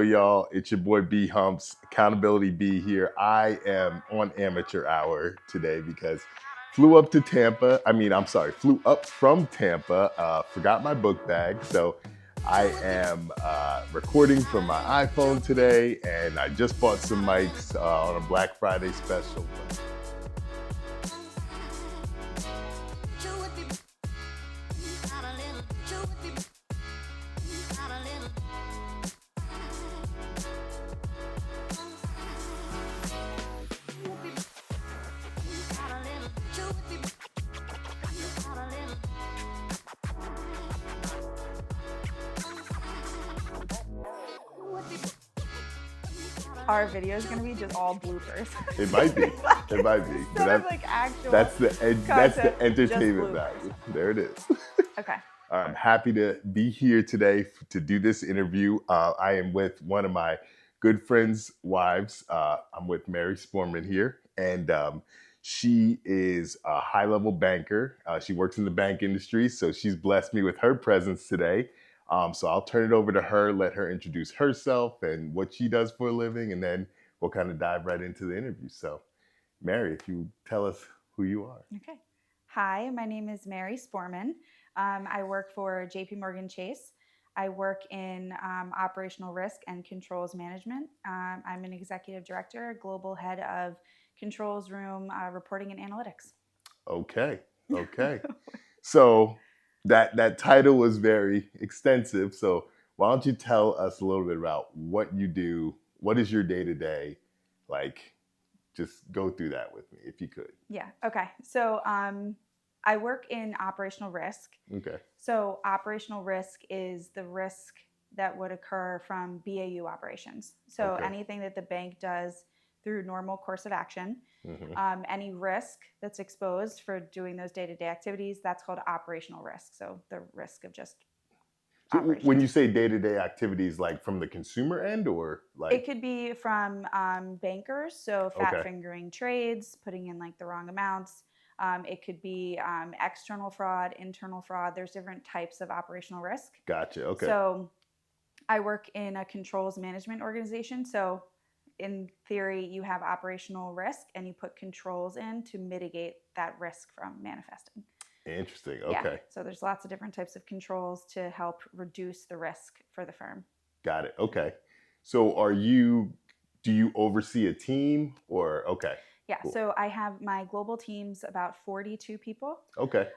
Y'all, it's your boy B Humps, Accountability B here. I am on amateur hour today because flew up from Tampa, forgot my book bag. So I am recording from my iPhone today, and I just bought some mics on a Black Friday special. Our video is going to be just all bloopers. It might be. It might be. That's the entertainment value. There it is. Okay. I'm happy to be here today to do this interview. I am with one of my good friends' wives. I'm with Mary Sporman here, and she is a high-level banker. She works in the bank industry, so she's blessed me with her presence today. So I'll turn it over to her, let her introduce herself and what she does for a living, and then we'll kind of dive right into the interview. So, Mary, if you tell us who you are. Okay. Hi, my name is Mary Sporman. I work for JPMorgan Chase. I work in operational risk and controls management. I'm an executive director, global head of controls room, reporting and analytics. Okay. So that title was very extensive. So why don't you tell us a little bit about what you do? What is your day-to-day like? Just go through that with me if you could. Yeah. Okay. So I work in operational risk. Okay. So operational risk is the risk that would occur from BAU operations. So anything that the bank does through normal course of action, any risk that's exposed for doing those day-to-day activities, that's called operational risk. So the risk of just operations. When you say day-to-day activities, like from the consumer end, or like it could be from bankers, so fat fingering trades, putting in like the wrong amounts. It could be external fraud, internal fraud. There's different types of operational risk. Gotcha. Okay. So I work in a controls management organization. So in theory, you have operational risk and you put controls in to mitigate that risk from manifesting. Interesting. Okay. Yeah. So there's lots of different types of controls to help reduce the risk for the firm. Got it. Okay. So do you oversee a team or okay? Yeah. Cool. So I have my global team's about 42 people. Okay.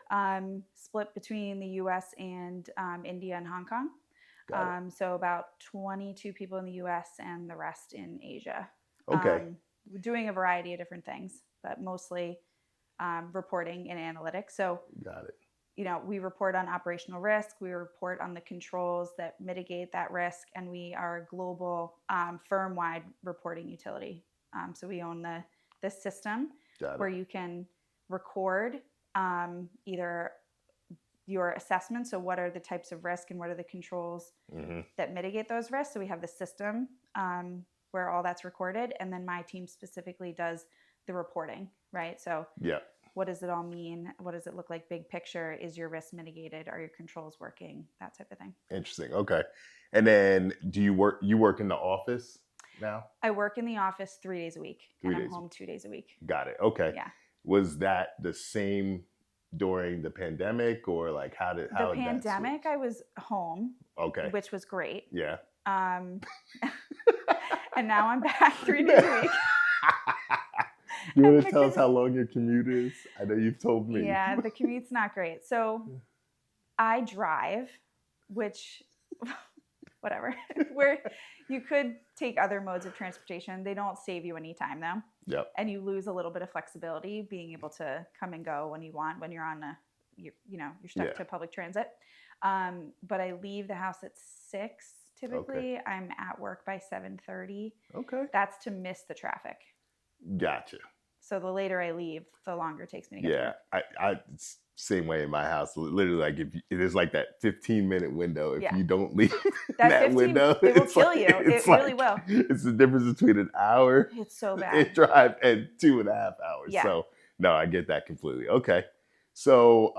Split between the US and India and Hong Kong. So about 22 people in the US and the rest in Asia. Okay. We're doing a variety of different things, but mostly reporting and analytics. So got it. You know, we report on operational risk, we report on the controls that mitigate that risk, and we are a global firm-wide reporting utility. So we own the system where you can record either your assessment, so what are the types of risk and what are the controls that mitigate those risks. So we have the system where all that's recorded, and then my team specifically does the reporting, right? So what does it all mean? What does it look like big picture? Is your risk mitigated? Are your controls working? That type of thing. Interesting. Okay. And then you work in the office now? I work in the office 3 days a week, and I'm home 2 days a week. Got it. Okay. Yeah. Was that the same during the pandemic, or like how did the pandemic? I was home. Okay. Which was great. Yeah. And now I'm back 3 days a week. You want to tell us how long your commute is? I know you've told me. Yeah, the commute's not great. So I drive, which, whatever, where you could take other modes of transportation. They don't save you any time though. Yep. And you lose a little bit of flexibility being able to come and go when you want, when you're on you're stuck to public transit. But I leave the house at 6 typically. Okay. I'm at work by 7:30. Okay. That's to miss the traffic. Gotcha. So the later I leave, the longer it takes me to get to work. I same way in my house. Literally, like if it is like that 15-minute window. If you don't leave that window, it will kill you. It really will. It's the difference between an hour. It's so bad. Drive and 2.5 hours. Yeah. So no, I get that completely. Okay. So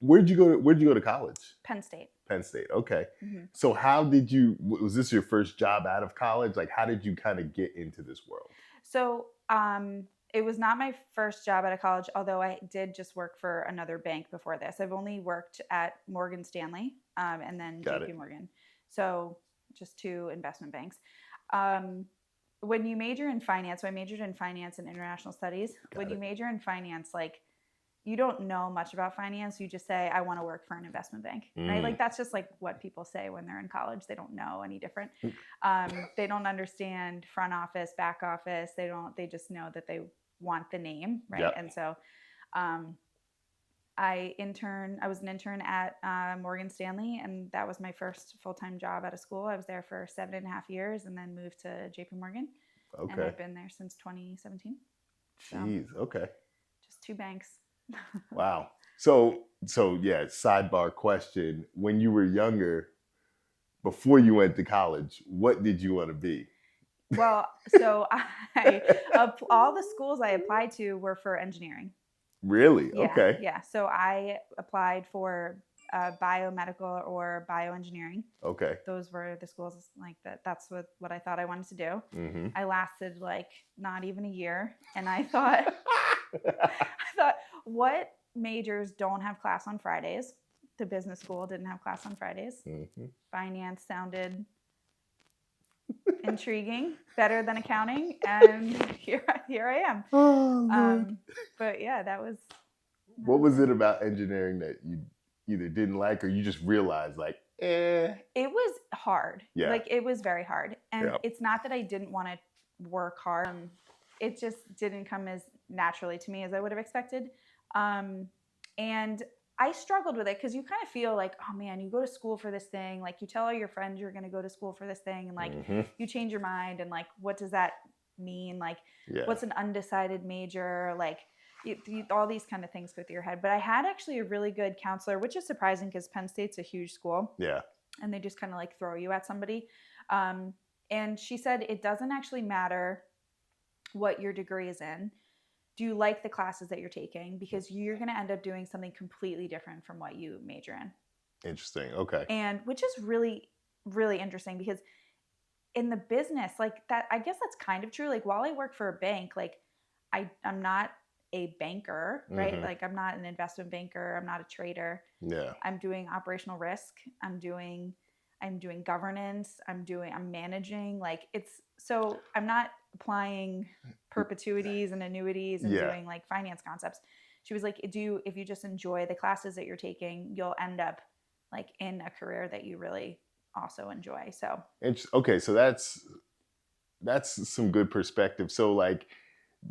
where'd you go to college? Penn State. Penn State. Okay. Mm-hmm. So how did you, was this your first job out of college? Like, how did you kind of get into this world? So it was not my first job out of college, although I did just work for another bank before this. I've only worked at Morgan Stanley and then Got JP it. Morgan. So just two investment banks. When you major in finance, so I majored in finance and international studies. When you major in finance, like, you don't know much about finance. You just say, I want to work for an investment bank, right? Like, that's just like what people say when they're in college. They don't know any different. They don't understand front office, back office. They just know that they want the name, right? Yep. And so I was an intern at Morgan Stanley, and that was my first full-time job out of school. I was there for 7.5 years and then moved to JP Morgan. Okay. And I've been there since 2017. Jeez. Okay. Just two banks. Wow. So yeah, sidebar question. When you were younger, before you went to college, what did you want to be? Well, so all the schools I applied to were for engineering. Really? Yeah, Okay. yeah. So I applied for biomedical or bioengineering. Okay. Those were the schools like that. That's what I thought I wanted to do. Mm-hmm. I lasted like not even a year, and I thought, what majors don't have class on Fridays? The business school didn't have class on Fridays. Mm-hmm. Finance sounded intriguing, better than accounting, and here I am. Oh, but yeah, that was. What was it about engineering that you either didn't like or you just realized like, eh? It was hard. Yeah. Like, it was very hard, and Yeah. it's not that I didn't want to work hard. It just didn't come as naturally to me as I would have expected, and I struggled with it because you kind of feel like, oh man, you go to school for this thing. Like, you tell all your friends you're going to go to school for this thing, and like you change your mind, and like, what does that mean? Like, what's an undecided major? Like, all these kind of things go through your head. But I had actually a really good counselor, which is surprising because Penn State's a huge school. Yeah. And they just kind of like throw you at somebody. And she said, it doesn't actually matter what your degree is in. Do you like the classes that you're taking? Because you're going to end up doing something completely different from what you major in. Interesting. Okay. And which is really, really interesting because in the business, like that, I guess that's kind of true. Like, while I work for a bank, like I'm not a banker, right? Mm-hmm. Like, I'm not an investment banker. I'm not a trader. Yeah. I'm doing operational risk. I'm doing governance. I'm managing. Like, so I'm not applying perpetuities and annuities and doing like finance concepts. She was like, if you just enjoy the classes that you're taking, you'll end up like in a career that you really also enjoy. So okay, so that's some good perspective. So like,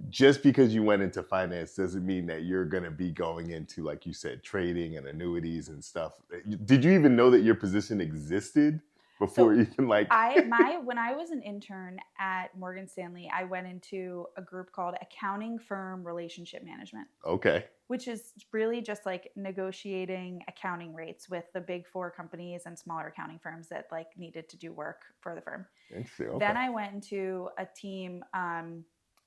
just because you went into finance doesn't mean that you're going to be going into, like you said, trading and annuities and stuff. Did you even know that your position existed before you can like? When I was an intern at Morgan Stanley, I went into a group called Accounting Firm Relationship Management. Okay. Which is really just like negotiating accounting rates with the big four companies and smaller accounting firms that like needed to do work for the firm. Interesting. Okay. Then I went into a team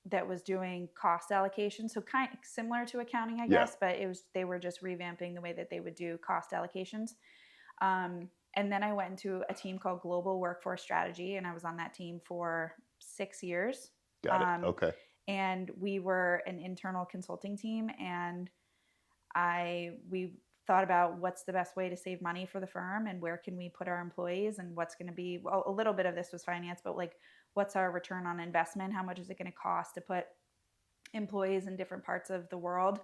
that was doing cost allocation, so kind of similar to accounting, I guess, but they were just revamping the way that they would do cost allocations. And then I went into a team called Global Workforce Strategy, and I was on that team for 6 years. Got it. Okay. And we were an internal consulting team, and we thought about what's the best way to save money for the firm and where can we put our employees and what's going to be, well, a little bit of this was finance, but like, what's our return on investment? How much is it going to cost to put employees in different parts of the world?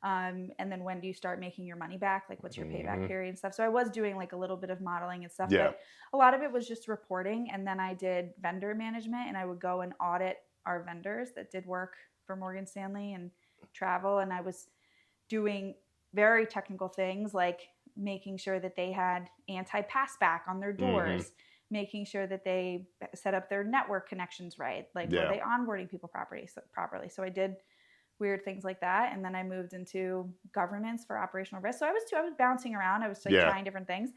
And then when do you start making your money back? Like, what's your payback period and stuff? So I was doing like a little bit of modeling and stuff, but a lot of it was just reporting. And then I did vendor management, and I would go and audit our vendors that did work for Morgan Stanley and travel. And I was doing very technical things like making sure that they had anti-passback on their doors, making sure that they set up their network connections right, like were they onboarding people properly. So I did weird things like that, and then I moved into governance for operational risk. So I was bouncing around. I was like trying different things,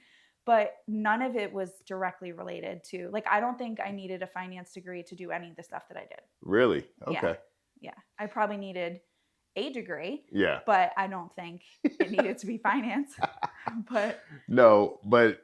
but none of it was directly related to, like, I don't think I needed a finance degree to do any of the stuff that I did. Really? Okay. Yeah. I probably needed a degree. Yeah. But I don't think it needed to be finance. But No, but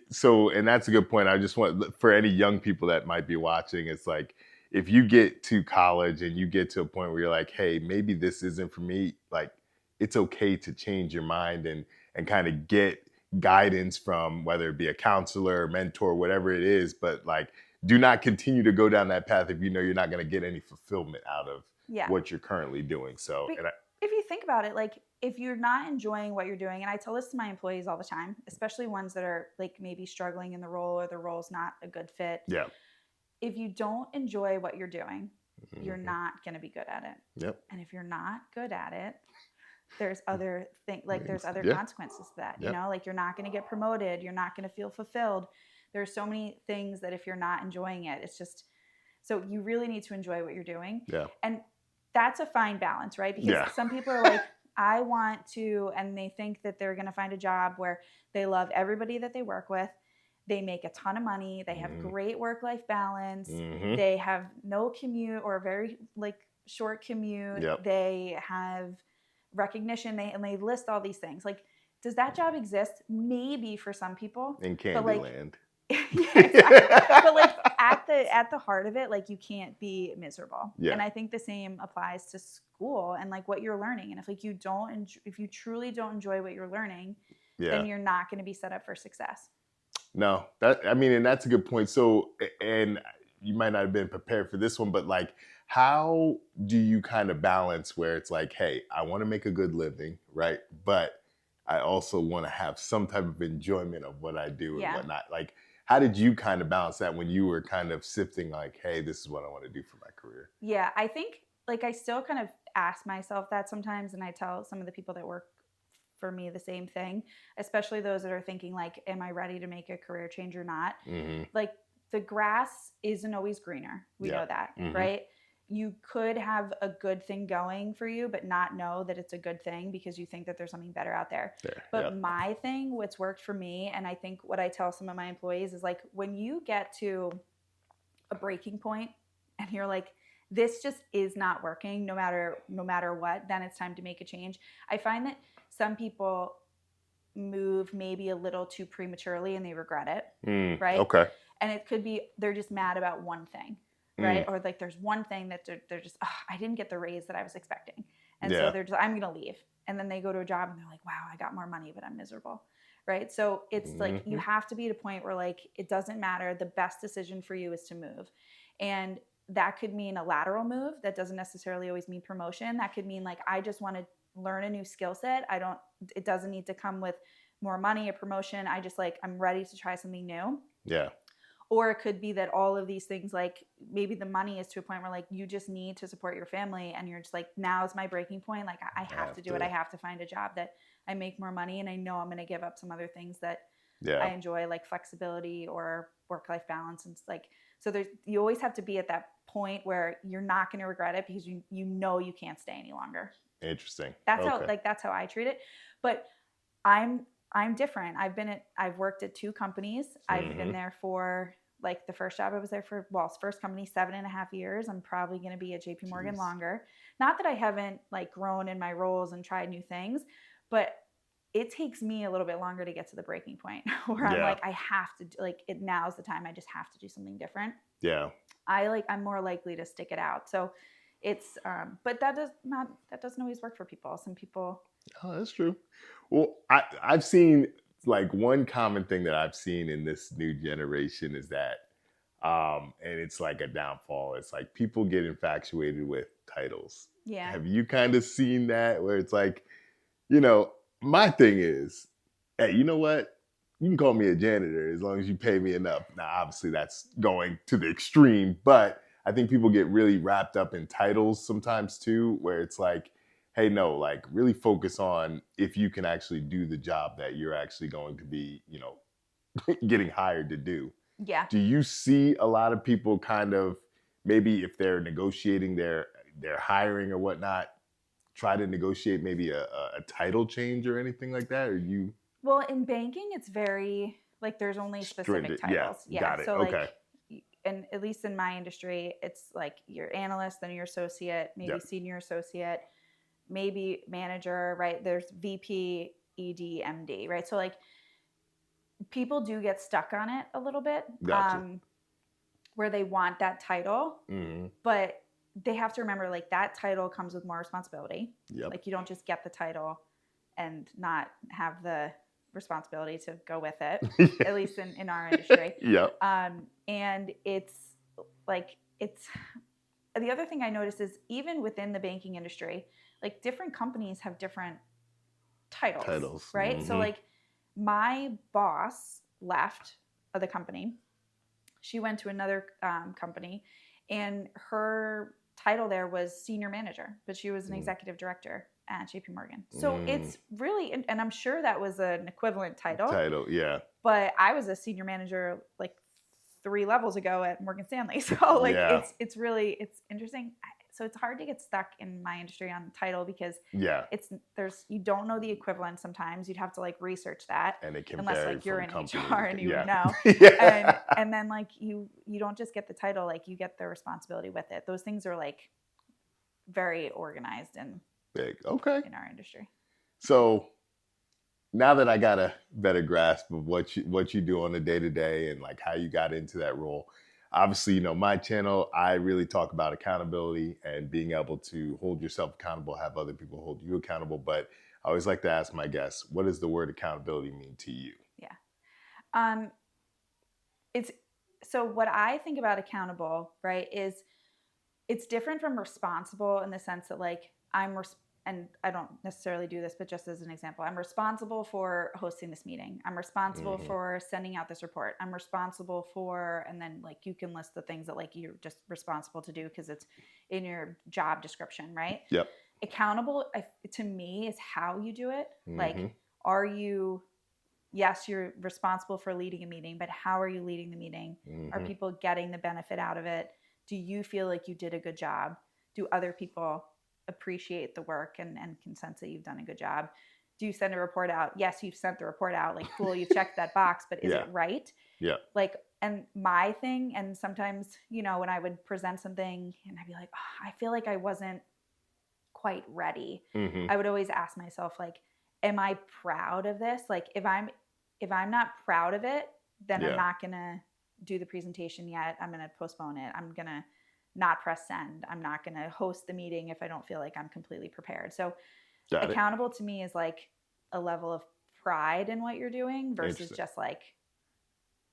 so, and that's a good point. I just want for any young people that might be watching, it's like if you get to college and you get to a point where you're like, hey, maybe this isn't for me, like it's okay to change your mind and kind of get guidance from whether it be a counselor, mentor, whatever it is, but like do not continue to go down that path if you know you're not going to get any fulfillment out of yeah. what you're currently doing. So, But and I, if you think about it, like if you're not enjoying what you're doing, and I tell this to my employees all the time, especially ones that are like maybe struggling in the role or the role's not a good fit. yeah. If you don't enjoy what you're doing, you're Mhm. not going to be good at it. Yep. And if you're not good at it, there's other things, like there's other Yeah. consequences to that, Yep. like you're not going to get promoted, you're not going to feel fulfilled. There's so many things that if you're not enjoying it, it's just, so you really need to enjoy what you're doing. Yeah. And that's a fine balance, right? Because Yeah. some people are like, I want to, and they think that they're going to find a job where they love everybody that they work with. They make a ton of money. They have great work-life balance. Mm-hmm. They have no commute or very like short commute. Yep. They have recognition. And they list all these things. Like, does that job exist? Maybe for some people. In But like, Candyland. yeah, exactly. But like at the heart of it, like you can't be miserable. Yeah. And I think the same applies to school and like what you're learning. And if like you don't, if you truly don't enjoy what you're learning, Yeah. then you're not going to be set up for success. No, and that's a good point. So, and you might not have been prepared for this one, but like, how do you kind of balance where it's like, hey, I want to make a good living, right? But I also want to have some type of enjoyment of what I do and Yeah. whatnot. Like, how did you kind of balance that when you were kind of sifting, like, hey, this is what I want to do for my career? Yeah, I think like I still kind of ask myself that sometimes, and I tell some of the people that work for me the same thing, especially those that are thinking like, am I ready to make a career change or not? Mm-hmm. Like the grass isn't always greener. We know that, right? You could have a good thing going for you, but not know that it's a good thing because you think that there's something better out there. But my thing, what's worked for me, and I think what I tell some of my employees is like, when you get to a breaking point and you're like, this just is not working no matter what, then it's time to make a change. I find that some people move maybe a little too prematurely and they regret it, right? Okay. And it could be they're just mad about one thing, right? Or like there's one thing that they're just, I didn't get the raise that I was expecting. And so they're just, I'm going to leave. And then they go to a job and they're like, wow, I got more money, but I'm miserable, right? So it's like you have to be at a point where like it doesn't matter. The best decision for you is to move. And that could mean a lateral move. That doesn't necessarily always mean promotion. That could mean like, I just want to learn a new skill set. It doesn't need to come with more money, a promotion. I just like, I'm ready to try something new. Yeah. Or it could be that all of these things, like maybe the money is to a point where like you just need to support your family and you're just like, now is my breaking point. Like I have to do it. I have to find a job that I make more money and I know I'm going to give up some other things that I enjoy, like flexibility or work-life balance. And it's like, so you always have to be at that point where you're not going to regret it because you know you can't stay any longer. Interesting. That's how I treat it. But I'm different. I've worked at 2 companies. I've been there for like the first job I was there for, first company 7.5 years. I'm probably going to be at JP Morgan longer. Not that I haven't like grown in my roles and tried new things, but it takes me a little bit longer to get to the breaking point where I'm like, I have to like it. Now's the time. I just have to do something different. Yeah. I'm more likely to stick it out. So it's, but that doesn't always work for people. Some people. Oh, that's true. Well, I've seen like one common thing that I've seen in this new generation is that, and it's like a downfall. It's like people get infatuated with titles. Yeah. Have you kind of seen that where it's like, my thing is, hey, you know what? You can call me a janitor as long as you pay me enough. Now, obviously, that's going to the extreme, but I think people get really wrapped up in titles sometimes too, where it's like, hey, no, like really focus on if you can actually do the job that you're actually going to be, getting hired to do. Yeah. Do you see a lot of people kind of maybe if they're negotiating their hiring or whatnot, try to negotiate maybe a title change or anything like that? Or you? Well, in banking, it's very like there's only specific titles. Yeah, got it. So okay. like, and at least in my industry, it's like your analyst, then your associate, maybe senior associate, maybe manager, right? There's VP, EDMD, right? So like people do get stuck on it a little bit, Gotcha. where they want that title, Mm-hmm. but they have to remember like that title comes with more responsibility. Yep. Like you don't just get the title and not have the responsibility to go with it, at least in our industry. Yep. And it's like, it's the other thing I noticed is even within the banking industry, like different companies have different titles. Right? Mm-hmm. So like my boss left the company. She went to another company, and her title there was senior manager, but she was an executive director at JP Morgan. So it's really, and I'm sure that was an equivalent title. Yeah. But I was a senior manager like 3 levels ago at Morgan Stanley. So like Yeah. it's really, it's interesting. So it's hard to get stuck in my industry on the title because Yeah. you don't know the equivalent sometimes. You'd have to like research that. And it can unless vary like you're from in company. HR and you would know. Yeah. And then like you don't just get the title, like you get the responsibility with it. Those things are like very organized and Big. Okay. in our industry. So now that I got a better grasp of what you do on a day-to-day and like how you got into that role, obviously, you know, my channel, I really talk about accountability and being able to hold yourself accountable, have other people hold you accountable. But I always like to ask my guests, what does the word accountability mean to you? Yeah. It's so what I think about accountable, right, is it's different from responsible in the sense that like and I don't necessarily do this, but just as an example, I'm responsible for hosting this meeting. I'm responsible for sending out this report. I'm responsible for, and then like you can list the things that like you're just responsible to do because it's in your job description, right? Yep. Accountable to me is how you do it. Like, are you, yes, you're responsible for leading a meeting, but how are you leading the meeting? Are people getting the benefit out of it? Do you feel like you did a good job? Do other people appreciate the work and can sense that you've done a good job? Do you send a report out? Yes, you've sent the report out. Like, cool, you've checked that box, but is it right? Yeah. Like, and my thing, and sometimes, you know, when I would present something and I'd be like, oh, I feel like I wasn't quite ready. I would always ask myself, like, am I proud of this? Like, if I'm not proud of it, then I'm not gonna do the presentation yet. I'm gonna postpone it. I'm gonna not press send. I'm not gonna host the meeting if I don't feel like I'm completely prepared. So accountable to me is like a level of pride in what you're doing versus just like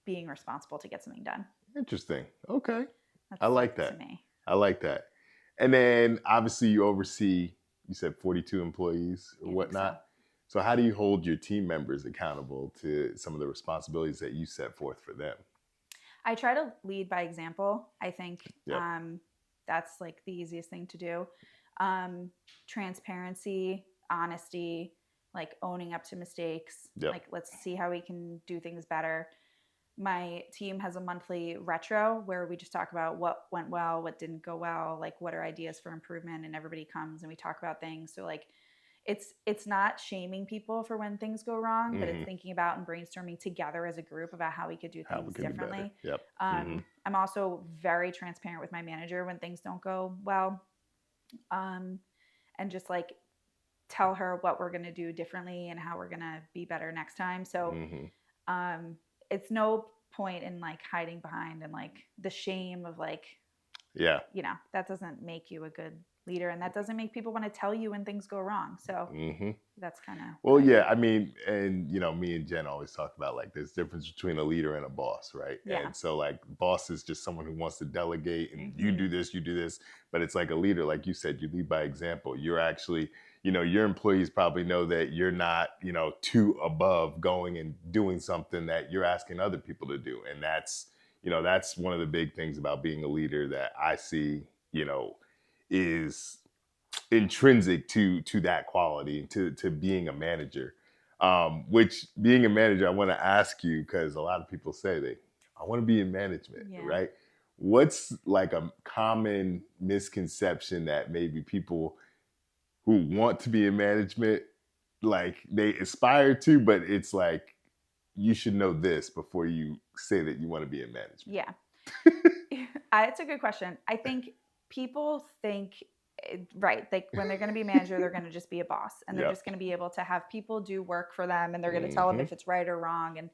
being responsible to get something done. Interesting. Okay. That's I like that. To me. I like that. And then obviously you oversee, you said 42 employees or whatnot. So how do you hold your team members accountable to some of the responsibilities that you set forth for them? I try to lead by example. I think that's like the easiest thing to do. Transparency, honesty, like owning up to mistakes. Like, let's see how we can do things better. My team has a monthly retro where we just talk about what went well, what didn't go well, like what are ideas for improvement, and everybody comes and we talk about things. So like it's not shaming people for when things go wrong, but it's thinking about and brainstorming together as a group about how we could do things differently. I'm also very transparent with my manager when things don't go well, and just like tell her what we're going to do differently and how we're going to be better next time. So it's no point in like hiding behind and like the shame of like, you know, that doesn't make you a good leader, and that doesn't make people want to tell you when things go wrong. So that's kind of I mean, and you know, me and Jen always talk about like there's difference between a leader and a boss, right? And so like boss is just someone who wants to delegate and you do this, but it's like a leader, like you said, you lead by example. You're actually, you know, your employees probably know that you're not, you know, too above going and doing something that you're asking other people to do. And that's, you know, that's one of the big things about being a leader that I see, you know, is intrinsic to that quality, to being a manager. Which being a manager, I want to ask you, because a lot of people say I want to be in management, right? What's like a common misconception that maybe people who want to be in management, like they aspire to, but it's like you should know this before you say that you want to be in management? It's a good question. I think people think Right. Like when they're going to be a manager, they're going to just be a boss, and they're Yep. just going to be able to have people do work for them, and they're going to tell them Mm-hmm. if it's right or wrong. And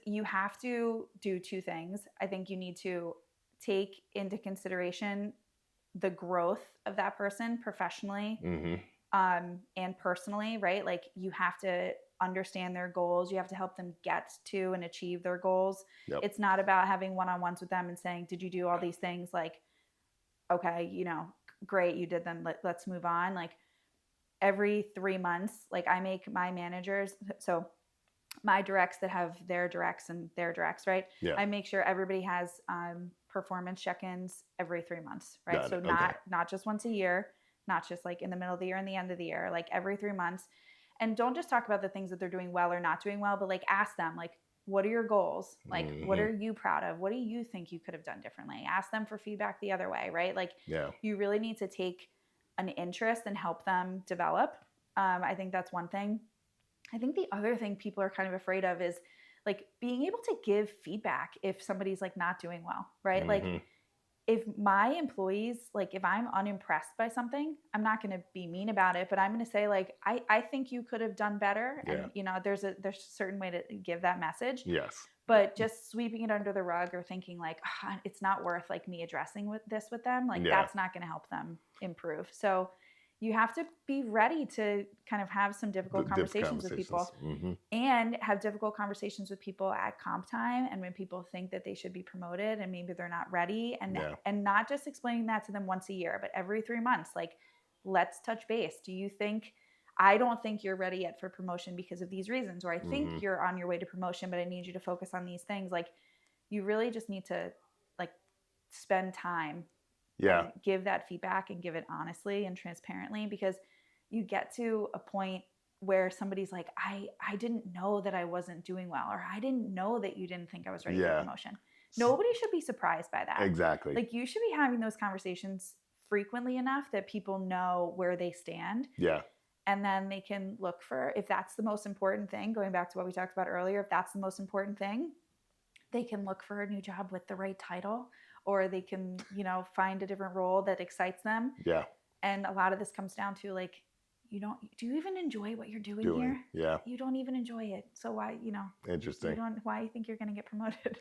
you have to do two things. I think you need to take into consideration the growth of that person professionally, Mm-hmm. and personally, right? Like you have to understand their goals. You have to help them get to and achieve their goals. Yep. It's not about having one-on-ones with them and saying, did you do all these things? Like, okay, great, you did them. Let's move on. Like every 3 months, like I make my managers, so my directs that have their directs and their directs, right? Yeah. I make sure everybody has performance check-ins every 3 months, right? Got So it. Okay. not just once a year, not just like in the middle of the year and the end of the year, like every 3 months. And don't just talk about the things that they're doing well or not doing well, but like ask them, like, what are your goals? Like, what are you proud of? What do you think you could have done differently? Ask them for feedback the other way, right? Like, Yeah. you really need to take an interest and help them develop. I think that's one thing. I think the other thing people are kind of afraid of is like being able to give feedback if somebody's like not doing well, right? Mm-hmm. Like if my employees, like if I'm unimpressed by something, I'm not going to be mean about it, but I'm going to say like, I think you could have done better. Yeah. And there's a certain way to give that message. Yes. But just sweeping it under the rug or thinking like, it's not worth like me addressing with them, like that's not going to help them improve. So you have to be ready to kind of have some difficult conversations with people, and have difficult conversations with people at comp time and when people think that they should be promoted and maybe they're not ready, and not just explaining that to them once a year, but every 3 months, like, let's touch base. I don't think you're ready yet for promotion because of these reasons, or I think you're on your way to promotion, but I need you to focus on these things. Like, you really just need to like spend time. Yeah. And give that feedback and give it honestly and transparently, because you get to a point where somebody's like, I didn't know that I wasn't doing well, or I didn't know that you didn't think I was ready for promotion. Nobody should be surprised by that. Exactly. Like, you should be having those conversations frequently enough that people know where they stand. Yeah. And then they can look for, if that's the most important thing, going back to what we talked about earlier, if that's the most important thing, they can look for a new job with the right title, or they can, find a different role that excites them. Yeah. And a lot of this comes down to like, do you even enjoy what you're doing here? Yeah. You don't even enjoy it. So why, Interesting. why you think you're going to get promoted?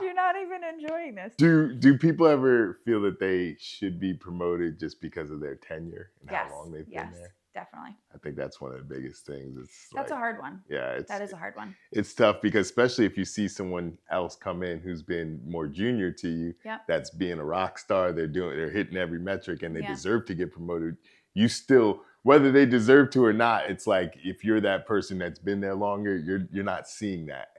You're not even enjoying this. Do people ever feel that they should be promoted just because of their tenure and how long they've been there? Definitely. I think that's one of the biggest things. That's a hard one. Yeah, that is a hard one. It's tough because especially if you see someone else come in who's been more junior to you, that's being a rock star, they're hitting every metric and they deserve to get promoted. You still, whether they deserve to or not, it's like if you're that person that's been there longer, you're not seeing that.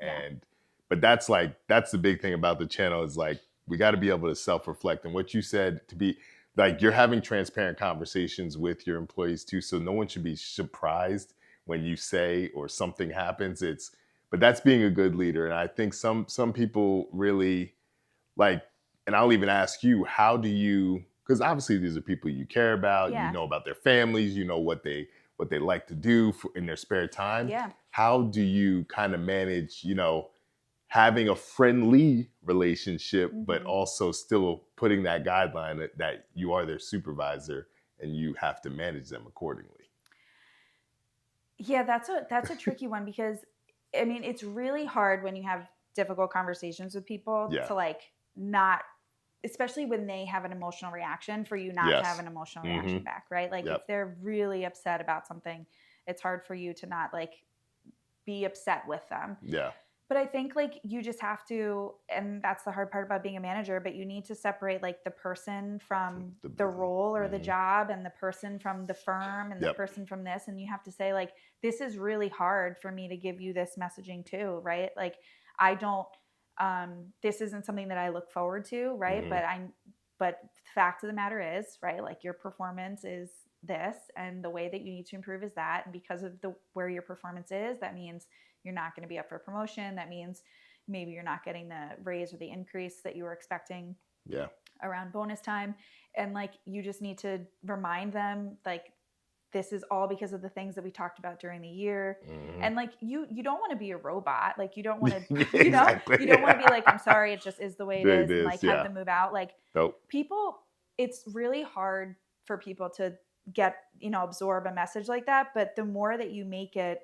But that's the big thing about the channel is like, we got to be able to self-reflect. And what you said, to be like, you're having transparent conversations with your employees too. So no one should be surprised when you say or something happens. But that's being a good leader. And I think some people really like, and I'll even ask you, how do you, because obviously these are people you care about, you know about their families, you know what they like to do in their spare time. Yeah. How do you kind of manage, having a friendly relationship, but also still putting that guideline that you are their supervisor and you have to manage them accordingly? Yeah, that's a tricky one, because I mean, it's really hard when you have difficult conversations with people to like not, especially when they have an emotional reaction, for you not to have an emotional reaction back, right? Like if they're really upset about something, it's hard for you to not like be upset with them. Yeah. But I think like you just have to, and that's the hard part about being a manager, but you need to separate like the person from the role or the job, and the person from the firm, and the person from this. And you have to say like, this is really hard for me to give you this messaging too, right? Like this isn't something that I look forward to, right? But the fact of the matter is, right, like your performance is this, and the way that you need to improve is that. And because of where your performance is, that means you're not going to be up for promotion. That means maybe you're not getting the raise or the increase that you were expecting around bonus time. And like, you just need to remind them, like, this is all because of the things that we talked about during the year. And like, you don't want to be a robot. Like, you don't want to, you don't want to be like, I'm sorry, it just is the way it is. And like have them move out. Like people, it's really hard for people to get, absorb a message like that. But the more that you make it,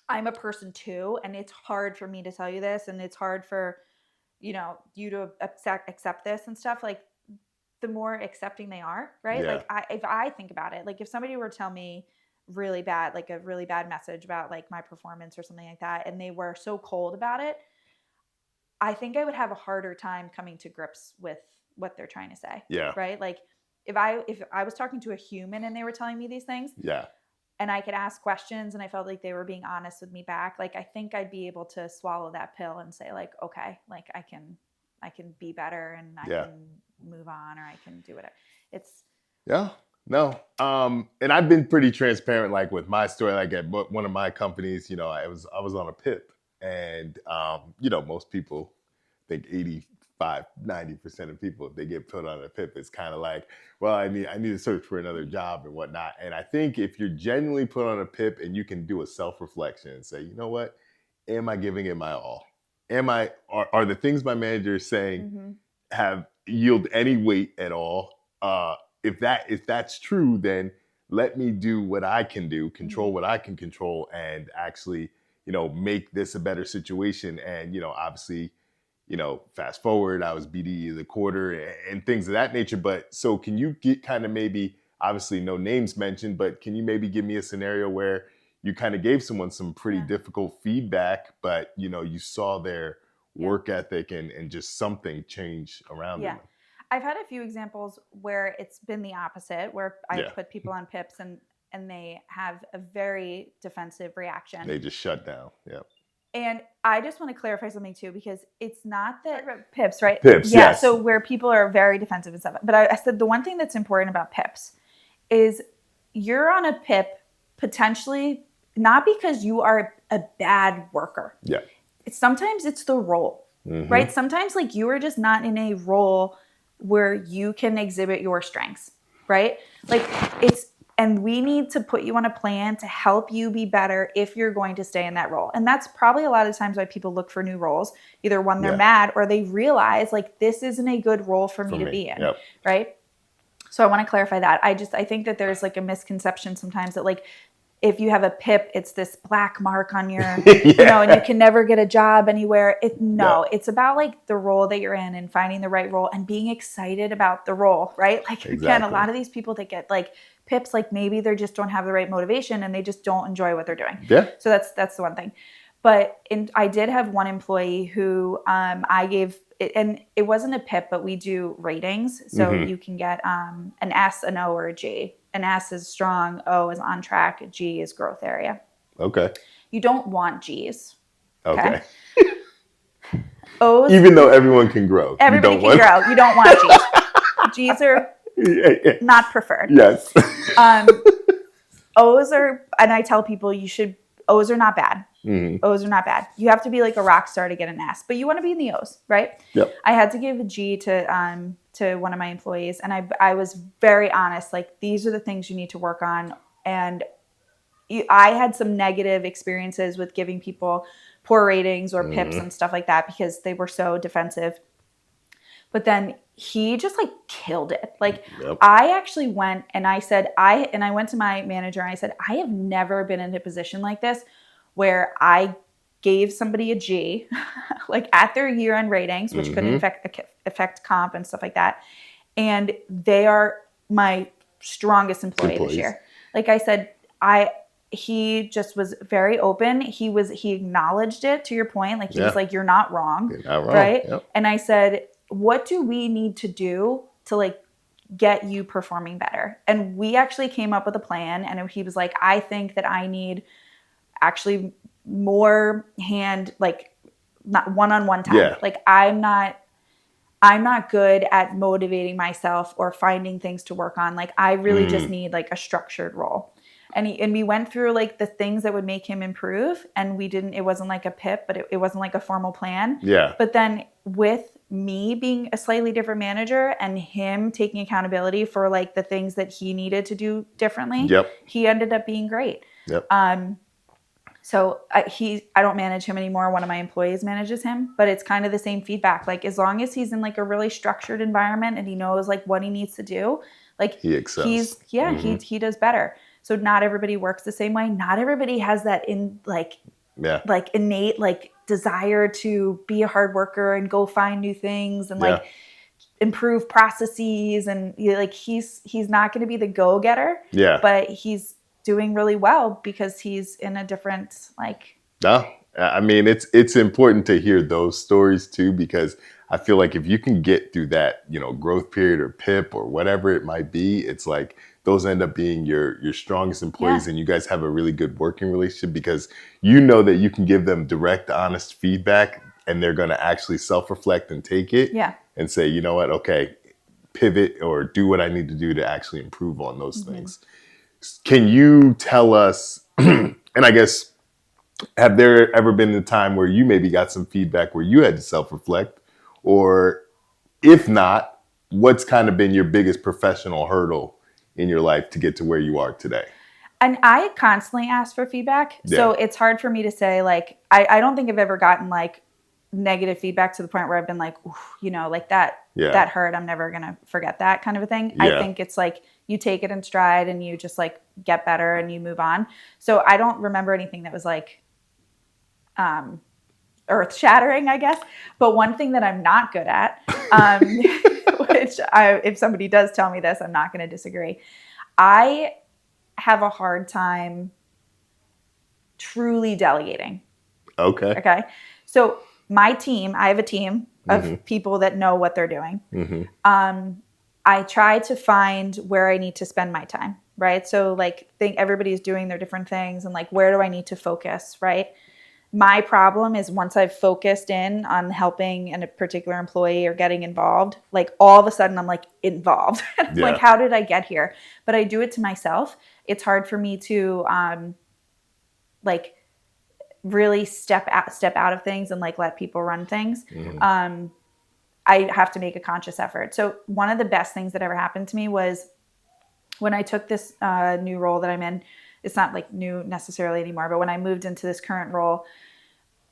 I'm a person too, and it's hard for me to tell you this, and it's hard for, you to accept this and stuff. Like, the more accepting they are, right? Yeah. Like, if I think about it, like if somebody were to tell me really bad, like a really bad message about like my performance or something like that, and they were so cold about it, I think I would have a harder time coming to grips with what they're trying to say. Yeah. Right? Like, if I was talking to a human and they were telling me these things, Yeah. and I could ask questions and I felt like they were being honest with me back, like I think I'd be able to swallow that pill and say like, okay, like I can be better, and I can move on, or I can do whatever. It's no. And I've been pretty transparent, like with my story. Like at one of my companies, I was on a PIP, and most people think 85-90% of people, if they get put on a PIP, it's kind of like, well, I need to search for another job and whatnot. And I think if you're genuinely put on a PIP and you can do a self-reflection and say, you know what, am I giving it my all? Are the things my manager is saying have yield any weight at all? If that's true, then let me do what I can do, control what I can control, and actually, make this a better situation. And, obviously, fast forward, I was BDE of the quarter and things of that nature. But so can you get kind of maybe, obviously no names mentioned, but can you maybe give me a scenario where you kind of gave someone some pretty difficult feedback, but, you saw their work ethic and just something change around them? I've had a few examples where it's been the opposite, where I put people on PIPs and they have a very defensive reaction. They just shut down. Yeah. And I just want to clarify something too, because it's not that PIPs, right? PIPs, yes. So where people are very defensive and stuff. But I said the one thing that's important about PIPs is you're on a PIP potentially not because you are a bad worker. Yeah. Sometimes it's the role, right? Sometimes like you are just not in a role where you can exhibit your strengths, right? Like and we need to put you on a plan to help you be better if you're going to stay in that role. And that's probably a lot of times why people look for new roles, either when they're mad or they realize like this isn't a good role for me to be in, right? So I want to clarify that. I think that there's like a misconception sometimes that like if you have a PIP, it's this black mark on your, and you can never get a job anywhere. It's about like the role that you're in and finding the right role and being excited about the role, right? Like again, a lot of these people that get like PIPs, like maybe they just don't have the right motivation and they just don't enjoy what they're doing. Yeah. So that's the one thing. But I did have one employee who I gave, and it wasn't a PIP, but we do ratings. So you can get an S, an O, or a G. An S is strong, O is on track, G is growth area. Okay. You don't want Gs. Okay. O's, even though everyone can grow. Everybody can grow. You don't want Gs. Gs are not preferred. Yes. O's are, and I tell people O's are not bad. O's are not bad. You have to be like a rock star to get an S, but you want to be in the O's, right? Yep. I had to give a G to one of my employees, and I was very honest. Like, these are the things you need to work on. And I had some negative experiences with giving people poor ratings or PIPs and stuff like that because they were so defensive. But then he just like killed it. Like I actually went and I said, I went to my manager and I said, I have never been in a position like this where I gave somebody a G, like at their year-end ratings, which could affect comp and stuff like that. And they are my strongest employee this year. Like I said, he just was very open. He acknowledged it, to your point. Like he was like, you're not wrong. You're not wrong. Right. Yep. And I said, what do we need to do to like get you performing better? And we actually came up with a plan. And he was like, I think that I need actually more not one-on-one time. Yeah. Like I'm not good at motivating myself or finding things to work on. Like I really just need like a structured role. And we went through like the things that would make him improve, and it wasn't like a PIP, but it wasn't like a formal plan. Yeah. But then with me being a slightly different manager and him taking accountability for like the things that he needed to do differently, he ended up being great. Yep. So I don't manage him anymore. One of my employees manages him, but it's kind of the same feedback. Like as long as he's in like a really structured environment and he knows like what he needs to do, like He excels. he does better. So not everybody works the same way. Not everybody has that like innate like desire to be a hard worker and go find new things and like improve processes, and like he's not going to be the go-getter, but he's doing really well because he's in a different like. No, I mean it's important to hear those stories too, because I feel like if you can get through that, growth period or PIP or whatever it might be, it's like those end up being your strongest employees, and you guys have a really good working relationship because you know that you can give them direct, honest feedback, and they're going to actually self-reflect and take it, and say, you know what, okay, pivot or do what I need to do to actually improve on those things. Can you tell us, and I guess, have there ever been a time where you maybe got some feedback where you had to self-reflect? Or if not, what's kind of been your biggest professional hurdle in your life to get to where you are today? And I constantly ask for feedback. So it's hard for me to say, like, I don't think I've ever gotten like negative feedback to the point where I've been like, like that hurt. I'm never going to forget that kind of a thing. I think it's like you take it in stride and you just like get better and you move on. So I don't remember anything that was like earth shattering, I guess. But one thing that I'm not good at, which if somebody does tell me this, I'm not going to disagree. I have a hard time truly delegating. Okay. So my team, I have a team of people that know what they're doing. I try to find where I need to spend my time, right? So like everybody's doing their different things and like, where do I need to focus, right? My problem is once I've focused in on helping a particular employee or getting involved, like all of a sudden I'm like involved. Like, how did I get here? But I do it to myself. It's hard for me to like really step out of things and like let people run things. I have to make a conscious effort. So one of the best things that ever happened to me was when I took this new role that I'm in. It's not like new necessarily anymore, but when I moved into this current role,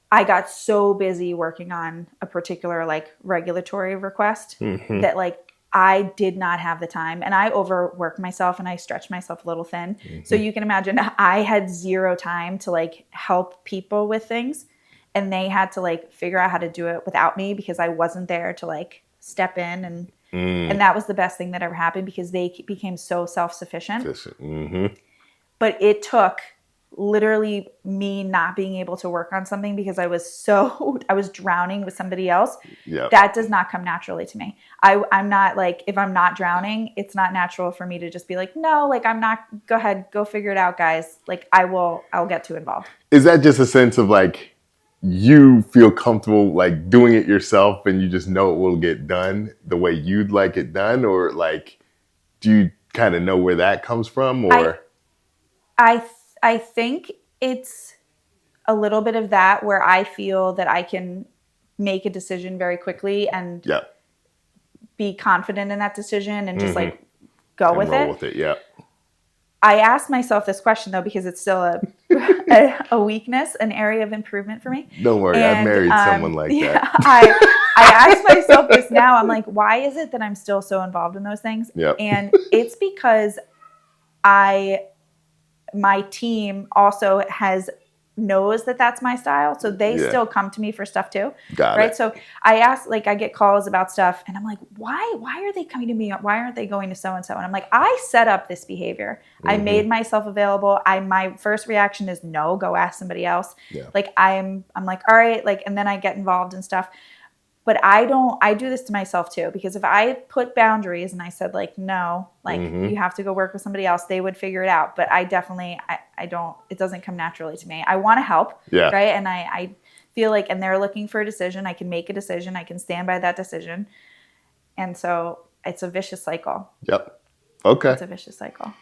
I got so busy working on a particular like regulatory request that like I did not have the time, and I overworked myself and I stretched myself a little thin. So you can imagine I had zero time to like help people with things, and they had to like figure out how to do it without me because I wasn't there to like step in, and that was the best thing that ever happened because they became so self-sufficient. But it took literally me not being able to work on something because I was drowning with somebody else. That does not come naturally to me. I'm not like, if I'm not drowning, it's not natural for me to just be like, no, like I'm not, go ahead, go figure it out, guys. Like I'll get too involved. Is that just a sense of like, you feel comfortable like doing it yourself and you just know it will get done the way you'd like it done? Or like, do you kind of know where that comes from? Or I think it's a little bit of that where I feel that I can make a decision very quickly and be confident in that decision and just like go with it. I asked myself this question though because it's still a weakness, an area of improvement for me. Don't worry, I've married someone like that. I asked myself this now. I'm like, why is it that I'm still so involved in those things? And it's because my team also knows that that's my style. So they still come to me for stuff too. Got right. It. So I ask, like, I get calls about stuff and I'm like, why are they coming to me? Why aren't they going to so-and-so? And I'm like, I set up this behavior. I made myself available. My first reaction is no, go ask somebody else. Like I'm like, all right. Like, and then I get involved in stuff. But I do this to myself too, because if I put boundaries and I said like, no, like you have to go work with somebody else, they would figure it out. But I definitely, I don't, it doesn't come naturally to me. I want to help. Right. And I feel like, and they're looking for a decision. I can make a decision. I can stand by that decision. And so it's a vicious cycle. Okay. It's a vicious cycle.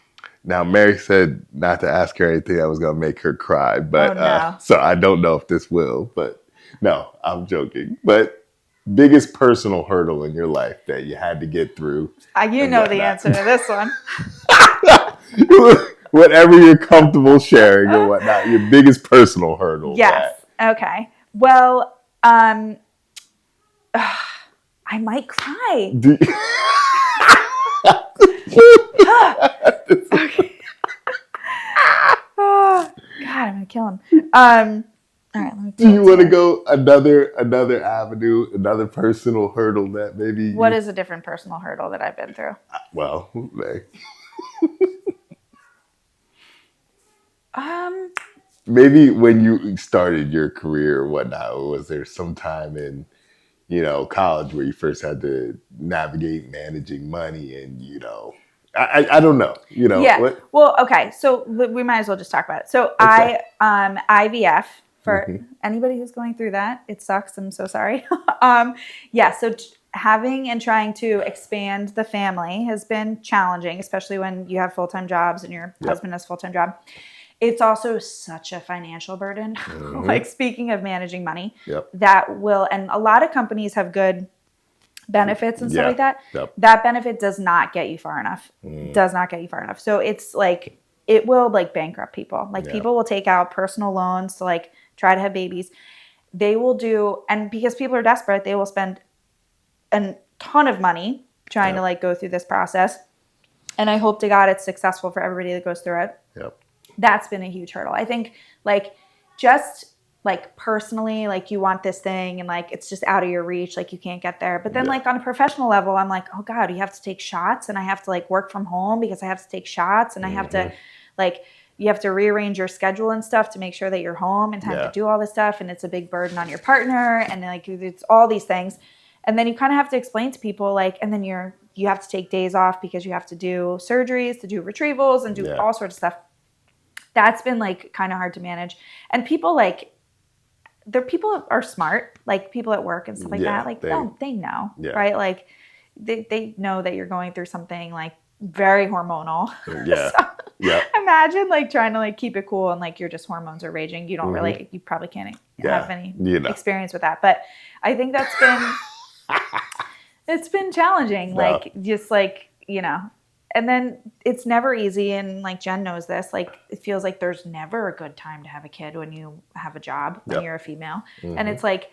Now, Mary said not to ask her anything that was going to make her cry, but no. So I don't know if this will, but no, I'm joking. But biggest personal hurdle in your life that you had to get through? You know the answer to this one. whatever you're comfortable sharing and whatnot. Your biggest personal hurdle. Yes. Okay. Well, I might cry. Okay. Oh, God, I'm gonna kill him. All right, let me. Do you want to go another avenue, another personal hurdle that maybe? What is a different personal hurdle that I've been through? Well, maybe when you started your career or whatnot, was there some time in college where you first had to navigate managing money and I don't know, Yeah. what? Well, okay. So we might as well just talk about it. So Okay. IVF for Mm-hmm. anybody who's going through that, it sucks. I'm so sorry. Yeah. So having and trying to expand the family has been challenging, especially when you have full-time jobs and your husband has a full-time job. It's also such a financial burden. Mm-hmm. Like speaking of managing money, Yep. and a lot of companies have good benefits and stuff like that. Yep. That benefit does not get you far enough. Does not get you far enough. So it's like, it will like bankrupt people. Like people will take out personal loans to like try to have babies. They will do, and because people are desperate, they will spend a ton of money trying to like go through this process. And I hope to God it's successful for everybody that goes through it. Yep. That's been a huge hurdle. I think like just like personally, like you want this thing and like it's just out of your reach, like you can't get there. But then like on a professional level, I'm like, oh God, you have to take shots and I have to like work from home because I have to take shots and I have to like, you have to rearrange your schedule and stuff to make sure that you're home in time to do all this stuff. And it's a big burden on your partner and like it's all these things. And then you kind of have to explain to people like, and then you have to take days off because you have to do surgeries, to do retrievals and do all sorts of stuff. That's been like kind of hard to manage. And people like, people are smart, like people at work and stuff like that. Like they know, right? Like they know that you're going through something like very hormonal. Yeah. So, imagine like trying to like keep it cool and like your just hormones are raging. You don't really, you probably can't have any experience with that. But I think that's been, it's been challenging. Like just like, and then it's never easy. And like Jen knows this, like it feels like there's never a good time to have a kid when you have a job, when you're a female. And it's like,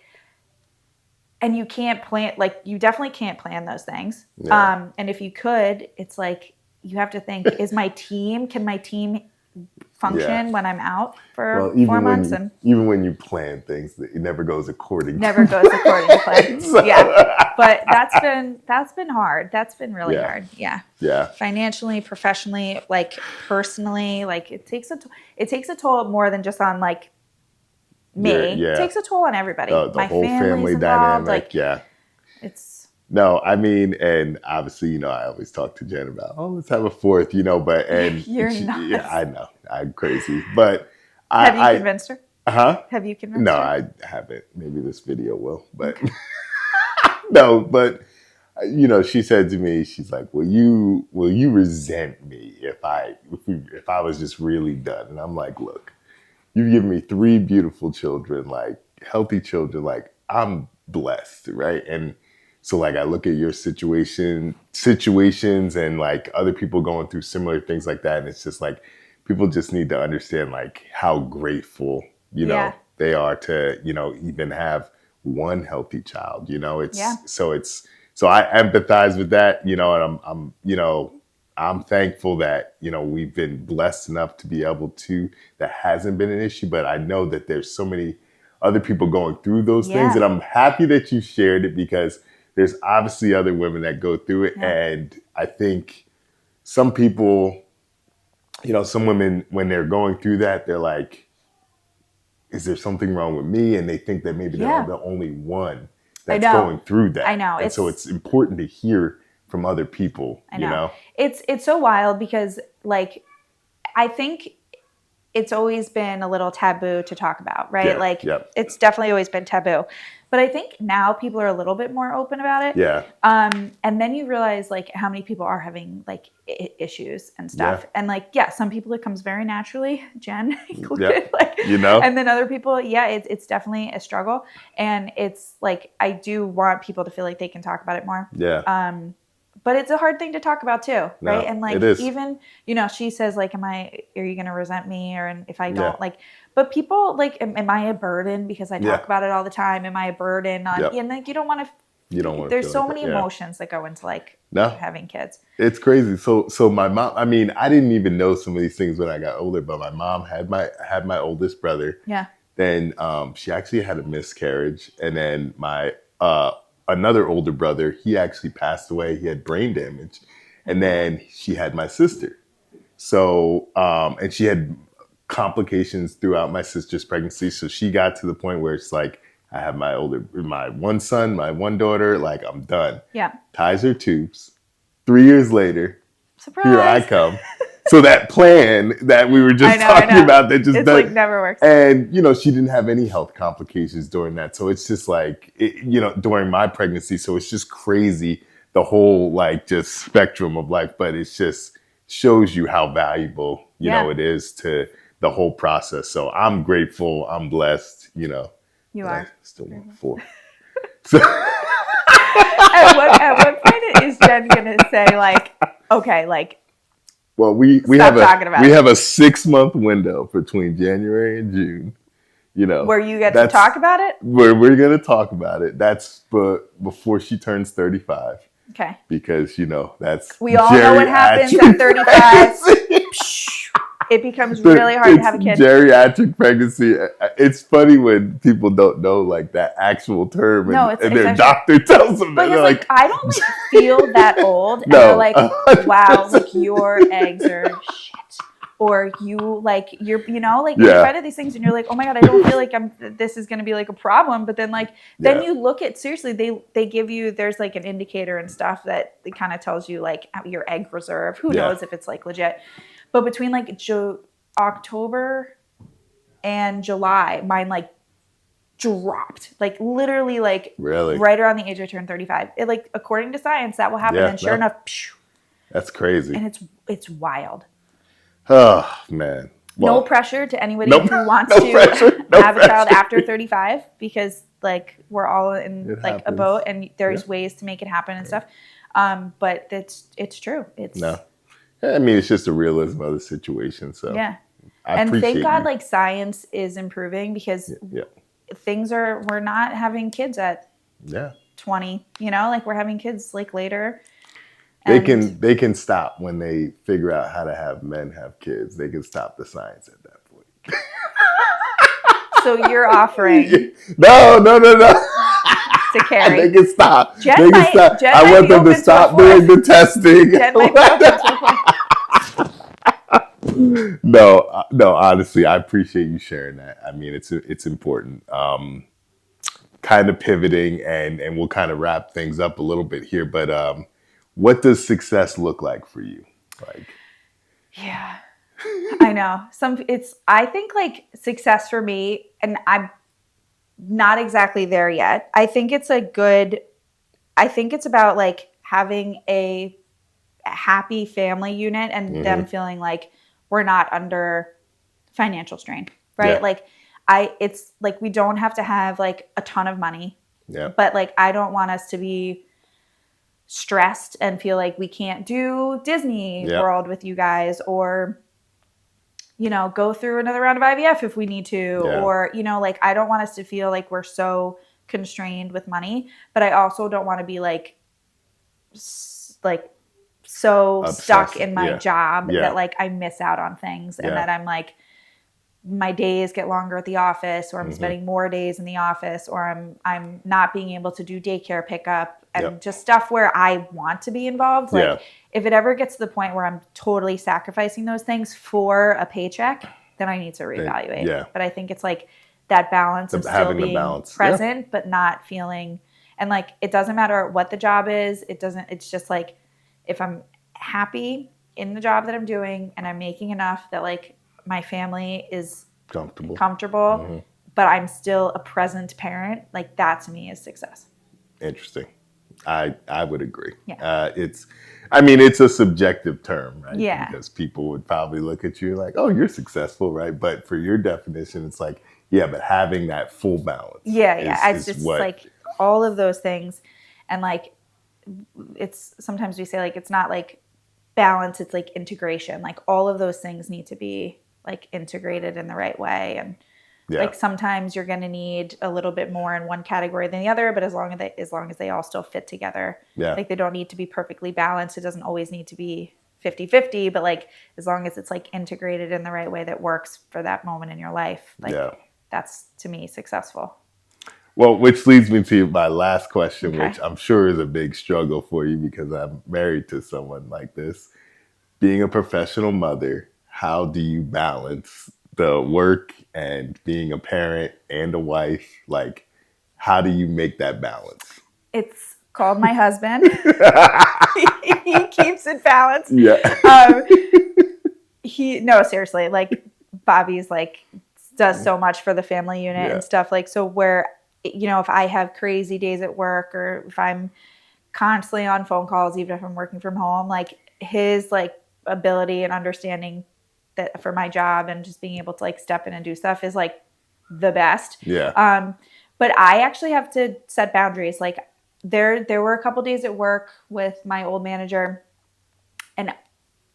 and you can't plan, like you definitely can't plan those things. And if you could, it's like, you have to think, can my team function when I'm out for 4 months? Even when you plan things, it never goes according to plan. But that's been hard. That's been really hard. Financially, professionally, like personally, like it takes a toll more than just on like me. It takes a toll on everybody. The whole family dynamic. Like, it's no, I mean, and obviously, I always talk to Jen about, let's have a fourth, but you're nuts. I know, I'm crazy, but have you convinced her? Have you convinced her? No, I haven't. Maybe this video will, but no, but she said to me, she's like, will you resent me if I was just really done? And I'm like, look, you've given me 3 beautiful children, like healthy children, like I'm blessed, right? And so like I look at your situations and like other people going through similar things like that. And it's just like, people just need to understand like how grateful, they are to, even have one healthy child, so I empathize with that, and I'm thankful that, we've been blessed enough to be able to, that hasn't been an issue, but I know that there's so many other people going through those things. And I'm happy that you shared it because there's obviously other women that go through it. And I think some people, some women, when they're going through that, they're like, is there something wrong with me? And they think that maybe they're the only one that's going through that. I know. And so it's important to hear from other people, I know. It's so wild because like, I think it's always been a little taboo to talk about, right? It's definitely always been taboo. But I think now people are a little bit more open about it. And then you realize like how many people are having like issues and stuff. And like, some people it comes very naturally, Jen included. And then other people, it's definitely a struggle. And it's like, I do want people to feel like they can talk about it more. but it's a hard thing to talk about too, right? No, And like, it is. even, she says like, are you going to resent me? Or if I don't Yeah. like, but people like, am I a burden because I talk Yeah. about it all the time? Am I a burden on, Yep. and like, you don't want to there's feel so like many that. Yeah. emotions that go into like No. having kids. It's crazy. So my mom, I mean, I didn't even know some of these things when I got older, but my mom had my oldest brother. Yeah. Then she actually had a miscarriage. And then my another older brother, he actually passed away. He had brain damage. And then she had my sister. So and she had complications throughout my sister's pregnancy. So she got to the point where it's like, I have my one son, my one daughter, like I'm done. Yeah. Ties her tubes. 3 years later, surprise, here I come. So that plan that we were just talking about that just like never works. And, she didn't have any health complications during that. So it's just like, during my pregnancy. So it's just crazy, the whole like just spectrum of life. But it's just shows you how valuable, it is to the whole process. So I'm grateful. I'm blessed, You are. I still want 4. So at what point is Jen gonna say like, okay, like, well, we have a 6-month window between January and June, where you get to talk about it? Where we're gonna talk about it. That's before she turns 35. Okay. Because that's we all know what happens at 35. It becomes really hard to have a kid. Geriatric pregnancy. It's funny when people don't know like that actual term, and their doctor tells them that. Like, I don't like feel that old, and they're like, "Wow, like your eggs are shit," or you like you're you find out these things, and you're like, "Oh my god, I don't feel like this is going to be like a problem." But then then you look at seriously, they give you there's like an indicator and stuff that it kind of tells you like your egg reserve. Who knows if it's like legit. But between like October and July, mine like dropped, like literally like right around the age I turned 35. It like according to science that will happen, and sure enough, that's crazy. And it's wild. Oh man, no pressure to anybody who wants to have a child after 35, because like we're all in a boat, and there's ways to make it happen and stuff. But it's true. I mean, it's just the realism of the situation. So and thank God, like science is improving, because we're not having kids at 20. Like we're having kids like later. They can stop when they figure out how to have men have kids. They can stop the science at that point. So you're offering? No. To carry. They can stop. Jen they can stop. I want them to stop doing the testing. Jen might be open to No, honestly, I appreciate you sharing that. I mean, it's important. Kind of pivoting, and we'll kind of wrap things up a little bit here, but what does success look like for you? Like, yeah, I know. I think like success for me, and I'm not exactly there yet. I think it's about like having a happy family unit, and them feeling like we're not under financial strain, right? Yeah. Like it's like we don't have to have like a ton of money, but like I don't want us to be stressed and feel like we can't do Disney World with you guys, or go through another round of IVF if we need to, or like I don't want us to feel like we're so constrained with money, but I also don't want to be like so obsessed, stuck in my job that like I miss out on things, and that I'm like my days get longer at the office, or I'm spending more days in the office, or I'm not being able to do daycare pickup, and just stuff where I want to be involved. Like if it ever gets to the point where I'm totally sacrificing those things for a paycheck, then I need to reevaluate. But I think it's like that balance of still being present, but not feeling, and like it doesn't matter what the job is. It's just like if I'm happy in the job that I'm doing, and I'm making enough that like my family is comfortable, but I'm still a present parent, like that to me is success. Interesting. I would agree. Yeah. It's a subjective term, right? Yeah. Because people would probably look at you like, oh, you're successful, right? But for your definition, it's like, but having that full balance. It's just like all of those things. And like it's sometimes we say like it's not like balance, it's like integration. Like all of those things need to be like integrated in the right way. And like sometimes you're going to need a little bit more in one category than the other, but as long as they all still fit together, like they don't need to be perfectly balanced. It doesn't always need to be 50-50, but like as long as it's like integrated in the right way that works for that moment in your life, like that's to me successful. Well, which leads me to my last question, Okay. which I'm sure is a big struggle for you because I'm married to someone like this. Being a professional mother, how do you balance the work and being a parent and a wife? Like, how do you make that balance? It's called my husband. He keeps it balanced. Yeah. No, seriously, like Bobby's like does so much for the family unit and stuff. Like, so where, you know, if I have crazy days at work or if I'm constantly on phone calls, even if I'm working from home, like his like ability and understanding that for my job and just being able to like step in and do stuff is like the best. Yeah. But I actually have to set boundaries. Like there were a couple days at work with my old manager and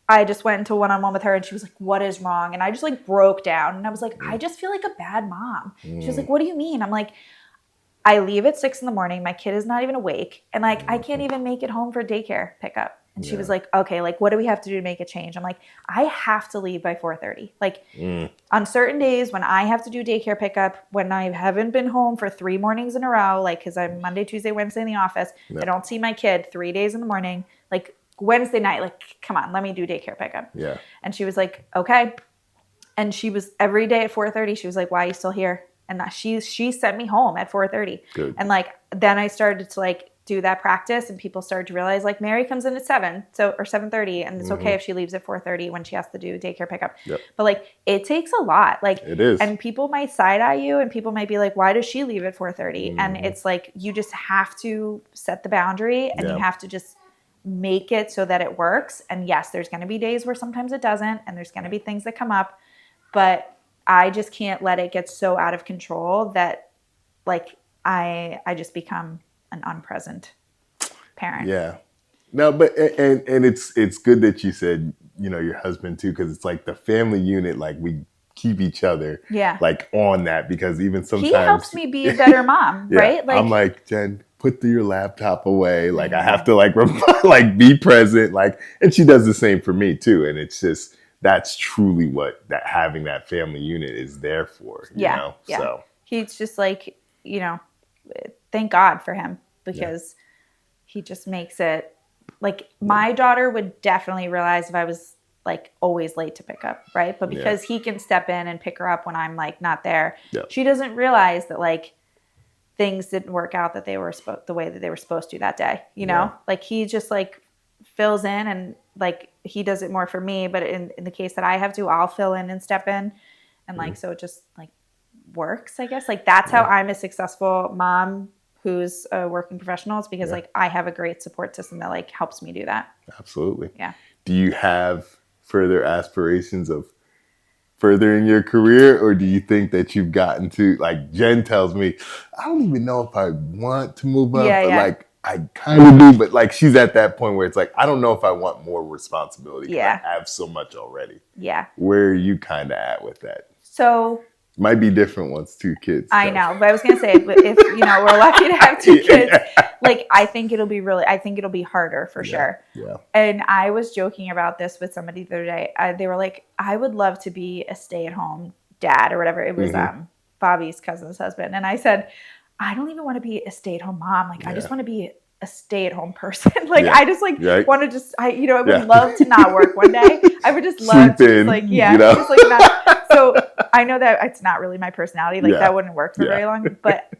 I just went into one-on-one with her and she was like, what is wrong? And I just like broke down and I was like, I just feel like a bad mom. She was like, what do you mean? I'm like, I leave at 6 a.m. My kid is not even awake. And like, I can't even make it home for daycare pickup. And she was like, okay, like, what do we have to do to make a change? I'm like, I have to leave by 4:30. Like on certain days when I have to do daycare pickup, when I haven't been home for 3 mornings in a row, like, cause I'm Monday, Tuesday, Wednesday in the office, I don't see my kid 3 days in the morning, like Wednesday night, like, come on, let me do daycare pickup. Yeah. And she was like, okay. And she was every day at 4:30. She was like, why are you still here? And she sent me home at 4:30. Good. And like, then I started to like do that practice and people started to realize like Mary comes in at 7, or 7:30. And it's okay if she leaves at 4:30 when she has to do daycare pickup. But like, it takes a lot. Like it is. And people might side eye you and people might be like, why does she leave at 4:30? And it's like, you just have to set the boundary and you have to just make it so that it works. And yes, there's going to be days where sometimes it doesn't. And there's going to be things that come up, but I just can't let it get so out of control that like I just become an unpresent parent. Yeah. No, but and it's good that you said, you know, your husband too, because it's like the family unit, like we keep each other like on that, because even sometimes he helps me be a better mom, right? Like I'm like, Jen, put your laptop away. Like I have to like like be present. Like, and she does the same for me too. And it's just, that's truly what that having that family unit is there for. You know? Yeah. So he's just like, you know, thank God for him because he just makes it like my daughter would definitely realize if I was like always late to pick up, right? But because he can step in and pick her up when I'm like not there, she doesn't realize that like things didn't work out that they were the way that they were supposed to that day, you know? Like he just like fills in and like he does it more for me, but in the case that I have to, I'll fill in and step in and like so it just like works, I guess. Like that's how I'm a successful mom who's a working professional. It's because like I have a great support system that like helps me do that. Absolutely. Yeah. Do you have further aspirations of furthering your career, or do you think that you've gotten to, like Jen tells me, I don't even know if I want to move up, but like I kind of do, but like she's at that point where it's like, I don't know if I want more responsibility because I have so much already. Yeah. Where are you kind of at with that? So might be different once 2 kids. I know, but I was going to say, if, you know, we're lucky to have 2 kids, like, I think it'll be harder for sure. Yeah. And I was joking about this with somebody the other day. They were like, I would love to be a stay-at-home dad or whatever. It was Bobby's cousin's husband. And I said, I don't even want to be a stay-at-home mom. Like, I just want to be a stay-at-home person. Like, I just like want to just, I would love to not work one day. I would just love to just like, you know? Just like not. So I know that it's not really my personality. Like that wouldn't work for very long. But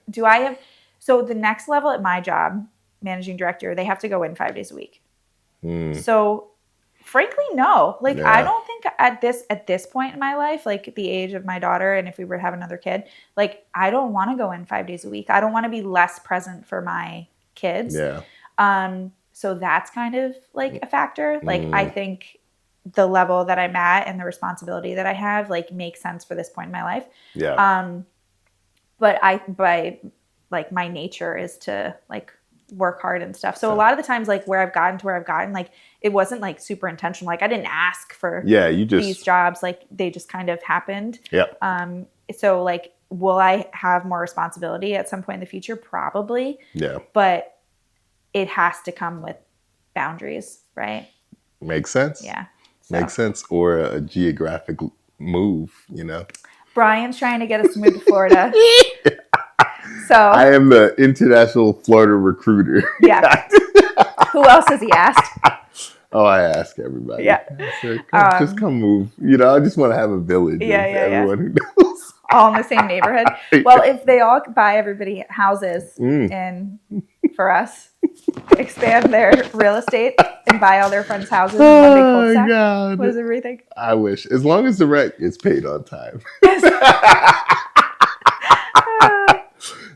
so the next level at my job, managing director, they have to go in 5 days a week. So frankly, no. Like I don't think at this point in my life, like at the age of my daughter, and if we were to have another kid, like I don't want to go in 5 days a week. I don't want to be less present for my kids. So that's kind of like a factor. Like I think the level that I'm at and the responsibility that I have like makes sense for this point in my life. But like my nature is to like work hard and stuff. So a lot of the times, like where I've gotten, like it wasn't like super intentional. Like I didn't ask for these jobs. Like they just kind of happened. So like, will I have more responsibility at some point in the future? Probably. Yeah. But it has to come with boundaries, right? Makes sense. Yeah. So. Makes sense. Or a geographic move, you know. Brian's trying to get us to move to Florida. So I am the international Florida recruiter. Yeah. Who else has he asked? Oh, I ask everybody. Yeah. Said, just come move. You know, I just want to have a village. Everyone who knows. All in the same neighborhood. Well, if they all buy everybody houses and for us, expand their real estate and buy all their friends' houses in one big cul-de-sac. God. What does everybody think? I wish. As long as the rent is paid on time.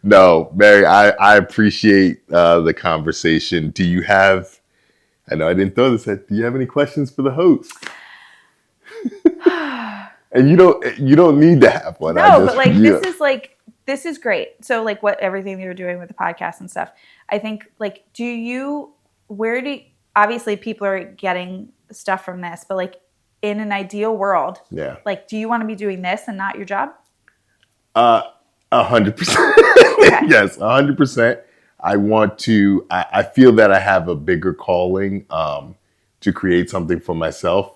No, Mary, I appreciate the conversation. Do you have, I know I didn't throw this at, do you have any questions for the host? And you don't need to have one. No, but this is great. So like everything you're doing with the podcast and stuff, I think like, obviously people are getting stuff from this, but like in an ideal world, like, do you want to be doing this and not your job? 100%. Okay. Yes, 100%. I feel that I have a bigger calling to create something for myself.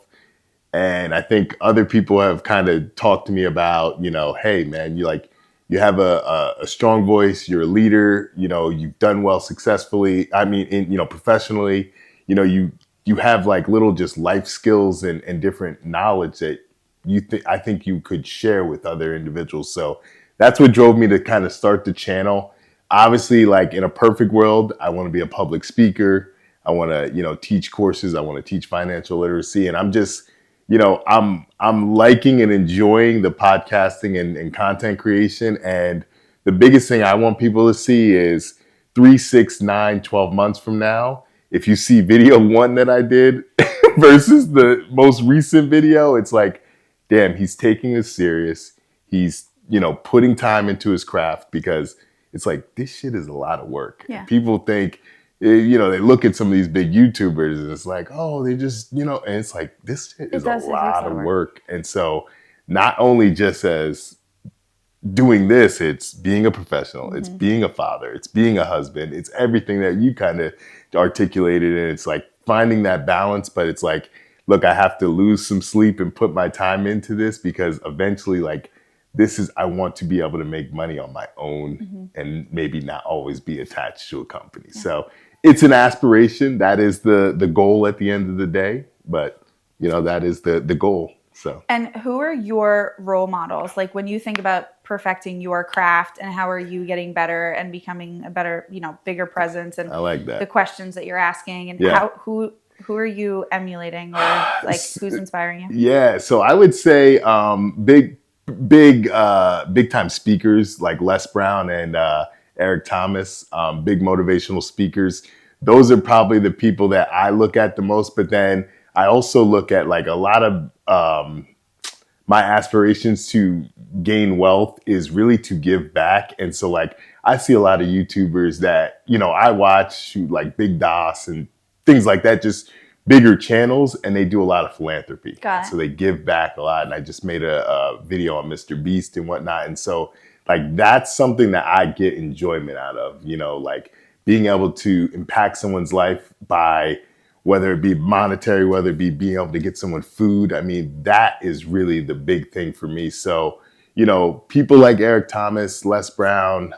And I think other people have kind of talked to me about, hey man, you have a strong voice, you're a leader, you've done well successfully. I mean, professionally, you have like little just life skills and different knowledge that I think you could share with other individuals. So that's what drove me to kind of start the channel. Obviously, like in a perfect world, I want to be a public speaker. I want to, teach courses. I want to teach financial literacy. And I'm just, I'm liking and enjoying the podcasting and content creation. And the biggest thing I want people to see is 3, 6, 9, 12 months from now, if you see video 1 that I did versus the most recent video, it's like, damn, he's taking this serious. He's, putting time into his craft, because it's like, this shit is a lot of work. Yeah. People think, they look at some of these big YouTubers and it's like, oh, they just, and it's like, this shit is a lot of work. And so not only just as doing this, it's being a professional, it's being a father, it's being a husband, it's everything that you kind of articulated. And it's like finding that balance, but it's like, look, I have to lose some sleep and put my time into this, because eventually, like, I want to be able to make money on my own and maybe not always be attached to a company. Yeah. So it's an aspiration. That is the goal at the end of the day. But, that is the goal. So. And who are your role models? Like when you think about perfecting your craft, and how are you getting better and becoming a better, bigger presence, and I like that. The questions that you're asking, and who are you emulating, or like who's inspiring you? Yeah. So I would say big time speakers like Les Brown and Eric Thomas, big motivational speakers. Those are probably the people that I look at the most. But then I also look at like a lot of my aspirations to gain wealth is really to give back. And so like I see a lot of YouTubers that, I watch, like Big DOS and things like that, just bigger channels, and they do a lot of philanthropy. So they give back a lot. And I just made a video on Mr. Beast and whatnot. And so like, that's something that I get enjoyment out of, like being able to impact someone's life by, whether it be monetary, whether it be being able to get someone food. I mean, that is really the big thing for me. So, people like Eric Thomas, Les Brown,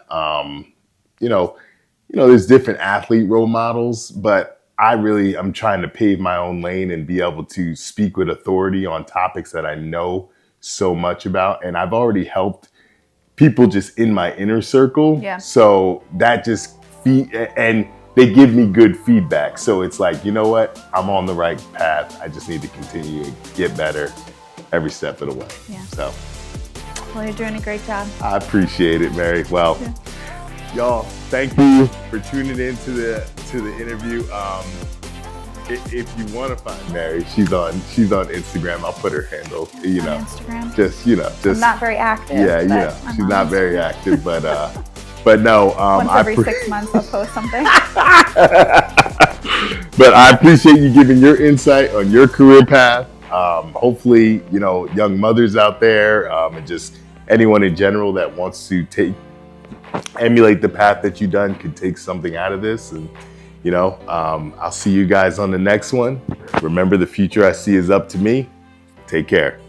there's different athlete role models, but I'm trying to pave my own lane and be able to speak with authority on topics that I know so much about. And I've already helped people just in my inner circle. Yeah. So that just and they give me good feedback. So it's like, you know what? I'm on the right path. I just need to continue to get better every step of the way. Yeah. So. Well, you're doing a great job. I appreciate it, Mary. Well, y'all, thank you for tuning in to the interview. If you want to find Mary, she's on Instagram. I'll put her handle. On Instagram. Just I'm not very active. Yeah, she's not very active, but But no, Once every 6 months, I'll post something. But I appreciate you giving your insight on your career path. Hopefully, young mothers out there, and just anyone in general that wants to emulate the path that you've done could take something out of this. And, I'll see you guys on the next one. Remember, the future I see is up to me. Take care.